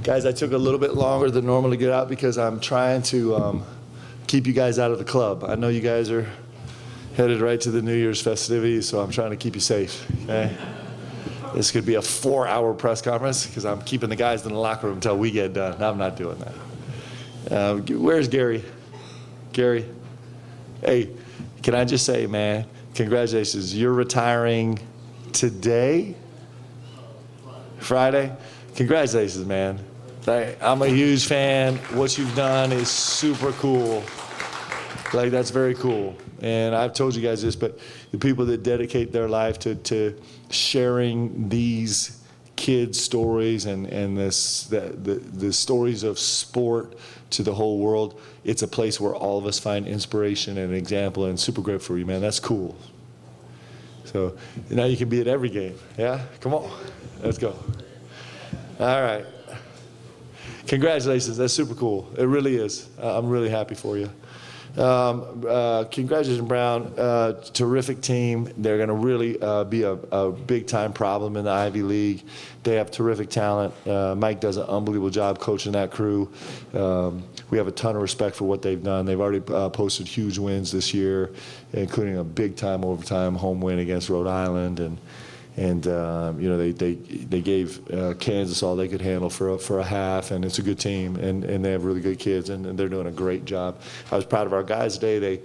Guys, I took a little bit longer than normal to get out because I'm trying to keep you guys out of the club. I know you guys are headed right to the New Year's festivities, so I'm trying to keep you safe, okay? This could be a 4-hour press conference because I'm keeping the guys in the locker room until we get done. I'm not doing that. Where's Gary? Gary? Hey, can I just say, man, congratulations. You're retiring today? Friday? Congratulations, man. I'm a huge fan. What you've done is super cool. Like, that's very cool. And I've told you guys this, but the people that dedicate their life to sharing these kids' stories and the stories of sport to the whole world, it's a place where all of us find inspiration and example, and super grateful for you, man. That's cool. So now you can be at every game. Yeah? Come on. Let's go. All right. Congratulations. That's super cool. It really is. I'm really happy for you. Congratulations, Brown. Terrific team. They're going to really be a big-time problem in the Ivy League. They have terrific talent. Mike does an unbelievable job coaching that crew. We have a ton of respect for what they've done. They've already posted huge wins this year, including a big-time overtime home win against Rhode Island. And you know, they gave Kansas all they could handle for a half, and it's a good team, and they have really good kids, and they're doing a great job. I was proud of our guys today.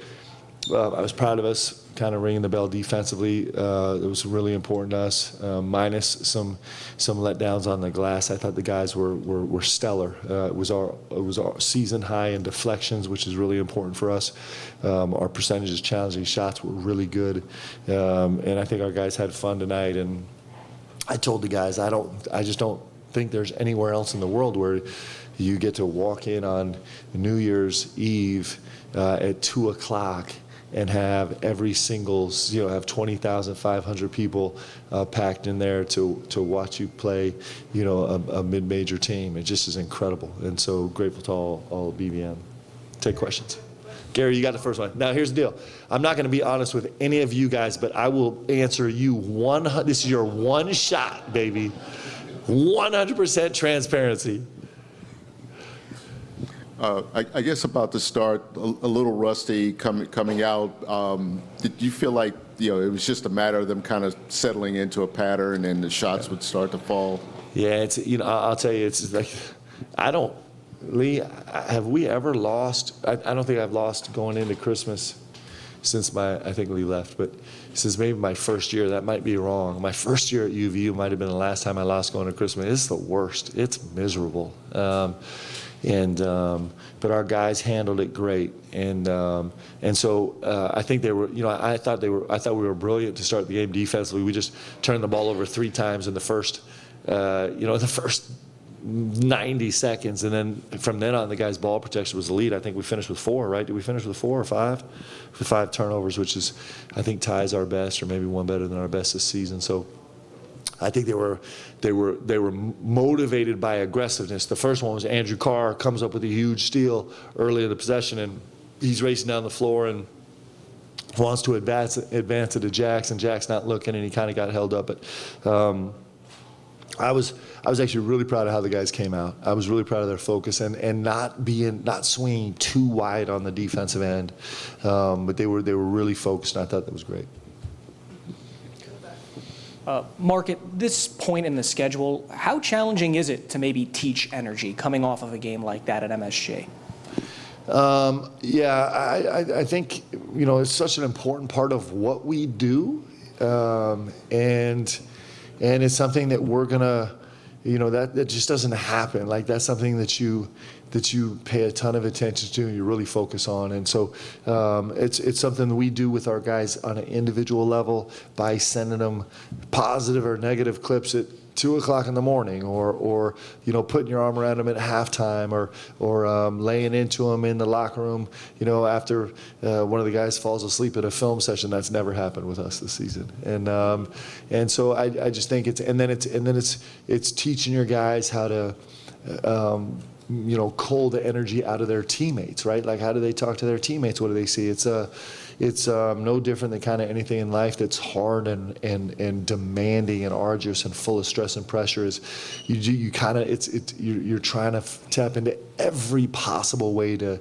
I was proud of us kind of ringing the bell defensively. It was really important to us, minus some letdowns on the glass. I thought the guys were stellar. It was our season high in deflections, which is really important for us. Our percentages challenging shots were really good, and I think our guys had fun tonight. And I told the guys, I just don't think there's anywhere else in the world where you get to walk in on New Year's Eve at 2 o'clock and have every single, have 20,500 people packed in there to watch you play, a mid-major team. It just is incredible, and so grateful to all BVM. Take questions. Gary, you got the first one. Now here's the deal. I'm not going to be honest with any of you guys, but I will answer you this is your one shot, baby. 100% transparency. I guess about the start, a little rusty coming out. Did you feel like it was just a matter of them kind of settling into a pattern and the shots would start to fall? Yeah, it's I'll tell you, it's like Lee, have we ever lost? I don't think I've lost going into Christmas since I think Lee left, but since maybe my first year. That might be wrong. My first year at UVU might have been the last time I lost going to Christmas. It's the worst. It's miserable. But our guys handled it great, and so I think they were. I thought we were brilliant to start the game defensively. We just turned the ball over 3 times in the first, the first 90 seconds, and then from then on, the guys' ball protection was elite. I think we finished with 4, right? Did we finish with 4 or 5? With 5 turnovers, which is, I think, ties our best, or maybe one better than our best this season. So I think they were motivated by aggressiveness. The first one was Andrew Carr comes up with a huge steal early in the possession, and he's racing down the floor and wants to advance it to Jax, and Jack's not looking, and he kind of got held up. But I was actually really proud of how the guys came out. I was really proud of their focus and not swinging too wide on the defensive end, but they were really focused, and I thought that was great. Mark, at this point in the schedule, how challenging is it to maybe teach energy coming off of a game like that at MSG? I think it's such an important part of what we do, and it's something that we're gonna, that just doesn't happen. Like, that's something that you pay a ton of attention to and you really focus on. And so it's something that we do with our guys on an individual level by sending them positive or negative clips at 2 o'clock in the morning, or putting your arm around them at halftime, or laying into them in the locker room, after one of the guys falls asleep at a film session. That's never happened with us this season. And so I just think it's teaching your guys how to cull the energy out of their teammates, right? Like, how do they talk to their teammates? What do they see? It's no different than kind of anything in life that's hard and demanding and arduous and full of stress and pressure. Is you kind of you're trying to tap into every possible way to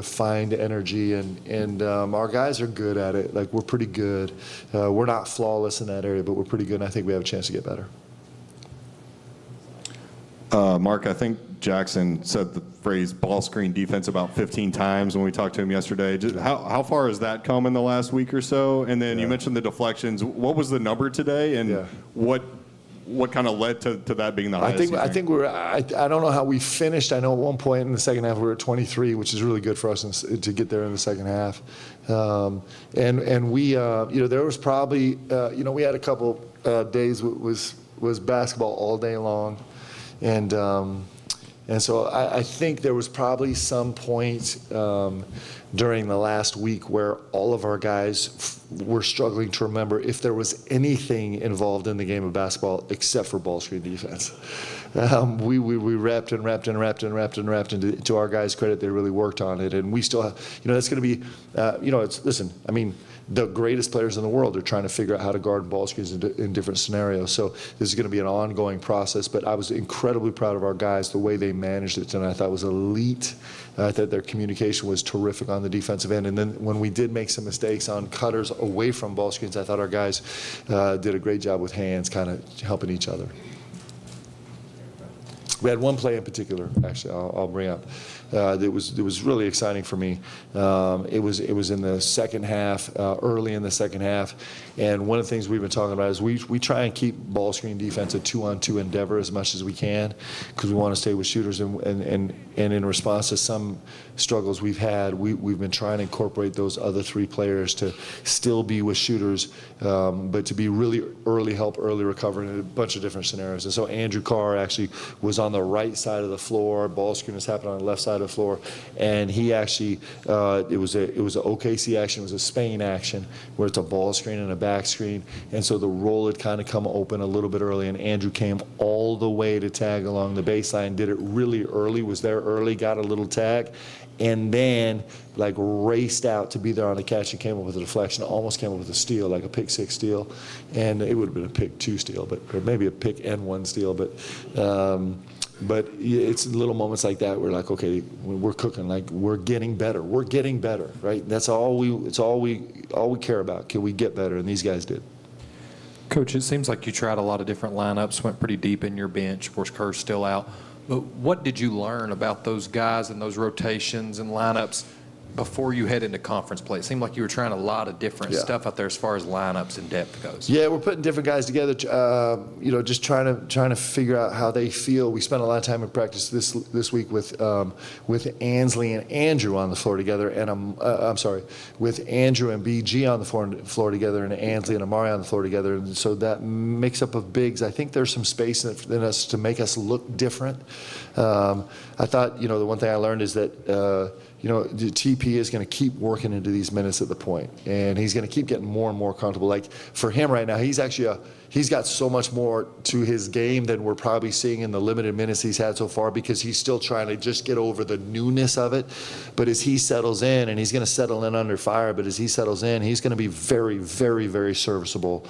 find energy, and our guys are good at it. Like, we're pretty good. We're not flawless in that area, but we're pretty good, and I think we have a chance to get better. Mark, I think Jackson said the phrase ball screen defense about 15 times when we talked to him yesterday. Just how far has that come in the last week or so? And then you mentioned the deflections. What was the number today, and what kind of led to that being the highest? I think I don't know how we finished. I know at one point in the second half we were at 23, which is really good for us to get there in the second half. And we, there was probably, we had a couple days was basketball all day long. And so I think there was probably some point during the last week where all of our guys were struggling to remember if there was anything involved in the game of basketball except for ball screen defense. We repped and repped and repped and repped and repped, and to our guys' credit, they really worked on it. And we still have, that's going to be, the greatest players in the world are trying to figure out how to guard ball screens in different scenarios. So this is going to be an ongoing process, but I was incredibly proud of our guys. The way they managed it tonight, I thought was elite. I thought their communication was terrific on the defensive end. And then when we did make some mistakes on cutters away from ball screens, I thought our guys did a great job with hands, kind of helping each other. We had one play in particular, actually, I'll bring up. It was really exciting for me. It was in the second half, early in the second half, and one of the things we've been talking about is we try and keep ball screen defense a 2-on-2 endeavor as much as we can, because we want to stay with shooters, and in response to some struggles we've had, we've been trying to incorporate those other three players to still be with shooters, but to be really early help, early recovery in a bunch of different scenarios. And so Andrew Carr actually was on the right side of the floor. Ball screen was happening on the left side of the floor, and he actually it was an OKC action, it was a Spain action where it's a ball screen and a back screen, and so the roll had kind of come open a little bit early, and Andrew came all the way to tag along the baseline, did it really early, was there early, got a little tag, and then like raced out to be there on the catch and came up with a deflection, almost came up with a steal, like a pick 6 steal, and it would have been a pick 2 steal, or maybe a pick and 1 steal, but it's little moments like that where like, okay, we're cooking, like we're getting better, right? That's all we care about. Can we get better? And these guys did. Coach, it seems like you tried a lot of different lineups, went pretty deep in your bench. Of course, Kerr's still out. But what did you learn about those guys and those rotations and lineups before you head into conference play? It seemed like you were trying a lot of different stuff out there as far as lineups and depth goes. Yeah, we're putting different guys together, just trying to figure out how they feel. We spent a lot of time in practice this week with Ansley and Andrew on the floor together, and with Andrew and BG on the floor together, and Ansley and Amari on the floor together. And so that mix up of bigs, I think there's some space in us to make us look different. I thought, the one thing I learned is that the TP is going to keep working into these minutes at the point, and he's going to keep getting more and more comfortable. Like for him right now, he's got so much more to his game than we're probably seeing in the limited minutes he's had so far, because he's still trying to just get over the newness of it. But as he settles in, and he's going to settle in under fire, but as he settles in, he's going to be very, very, very serviceable,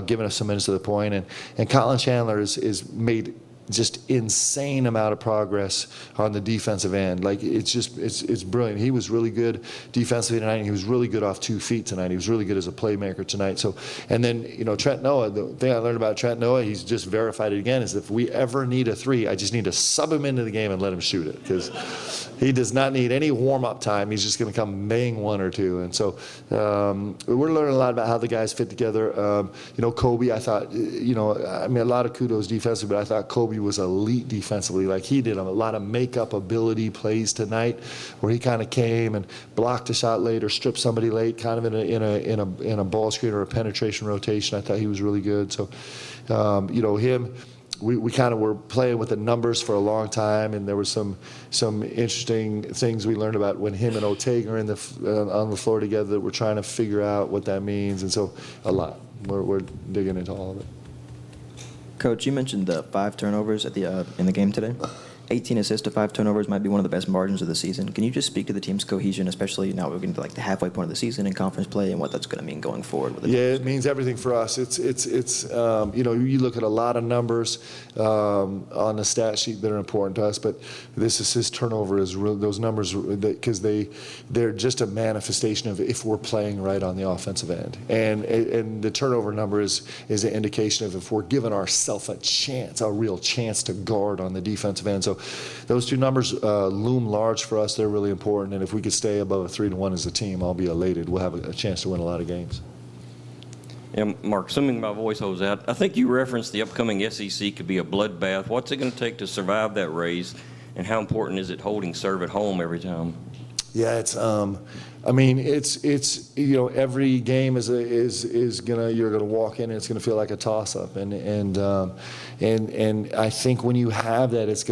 giving us some minutes to the point. And Colin Chandler is made just insane amount of progress on the defensive end. Like it's brilliant. He was really good defensively tonight, and he was really good off 2 feet tonight. He was really good as a playmaker tonight. So, and then Trent Noah. The thing I learned about Trent Noah, he's just verified it again, is if we ever need a 3, I just need to sub him into the game and let him shoot it, because he does not need any warm-up time. He's just going to come bang 1 or 2. And so we're learning a lot about how the guys fit together. Kobe, I thought, a lot of kudos defensively, but I thought Kobe was elite defensively. Like he did a lot of make-up ability plays tonight, where he kind of came and blocked a shot late or stripped somebody late, kind of in a ball screen or a penetration rotation. I thought he was really good. So, him. We kind of were playing with the numbers for a long time, and there was some interesting things we learned about when him and Otega are on the floor together that we're trying to figure out what that means, and so a lot. We're digging into all of it. Coach, you mentioned the 5 turnovers in the game today. 18 assists to 5 turnovers might be one of the best margins of the season. Can you just speak to the team's cohesion, especially now we're getting to like the halfway point of the season in conference play, and what that's going to mean going forward with the Yeah, it means everything for us. It's you look at a lot of numbers on the stat sheet that are important to us, but this assist turnover is real. Those numbers, because they're just a manifestation of if we're playing right on the offensive end, and the turnover number is an indication of if we're giving ourselves a real chance to guard on the defensive end. So those two numbers loom large for us. They're really important, and if we could stay above a 3-1 as a team, I'll be elated. We'll have a chance to win a lot of games. Yeah, Mark, assuming my voice holds out, I think you referenced the upcoming SEC could be a bloodbath. What's it going to take to survive that race, and how important is it holding serve at home every time? Yeah, it's every game you're gonna walk in and it's gonna feel like a toss up, and I think when you have that, it's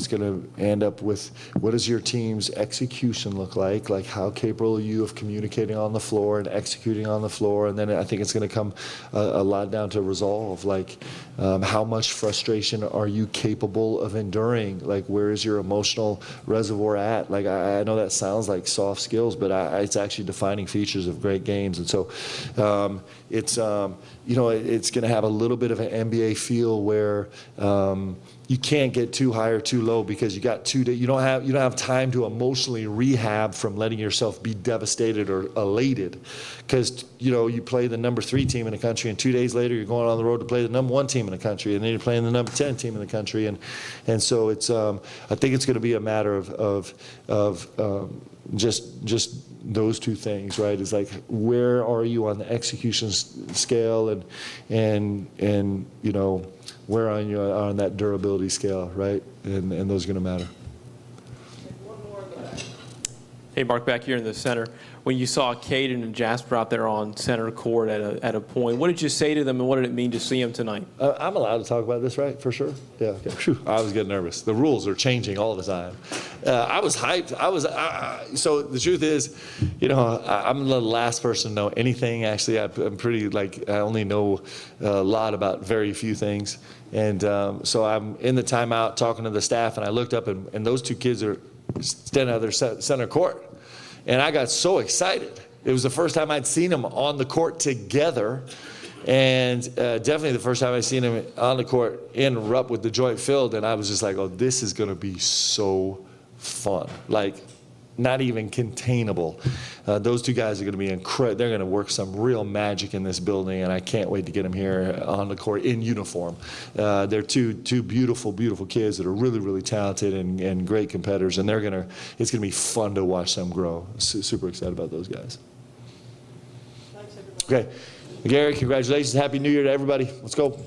gonna end up with what does your team's execution look like how capable are you of communicating on the floor and executing on the floor, and then I think it's gonna come a lot down to resolve, like how much frustration are you capable of enduring, like where is your emotional reservoir at, like I know that sounds like soft skills, but it's actually defining features of great games. And so it's going to have a little bit of an NBA feel where you can't get too high or too low because you got you don't have time to emotionally rehab from letting yourself be devastated or elated, because you play the number 3 team in the country and 2 days later you're going on the road to play the number 1 team in the country, and then you're playing the number 10 team in the country, and so it's I think it's going to be a matter of just those two things, right? It's like, where are you on the execution scale, and where are you on that durability scale, right? And those are going to matter. Hey, Mark, back here in the center, when you saw Caden and Jasper out there on center court at a point, what did you say to them, and what did it mean to see them tonight? I'm allowed to talk about this, right? For sure. Yeah. Okay. Whew, I was getting nervous. The rules are changing all the time. I was hyped. So the truth is, I'm the last person to know anything. Actually, I'm pretty I only know a lot about very few things, and so I'm in the timeout talking to the staff, and I looked up, and those two kids are standing out there center court. And I got so excited. It was the first time I'd seen them on the court together. And definitely the first time I'd seen them on the court erupt with the joy filled. And I was just like, oh, this is going to be so fun. Like, not even containable. Those two guys are going to be incredible. They're going to work some real magic in this building, and I can't wait to get them here on the court in uniform. They're two beautiful, beautiful kids that are really, really talented and great competitors, and it's going to be fun to watch them grow. Super excited about those guys. Thanks, everybody. Okay, Gary, congratulations. Happy New Year to everybody. Let's go.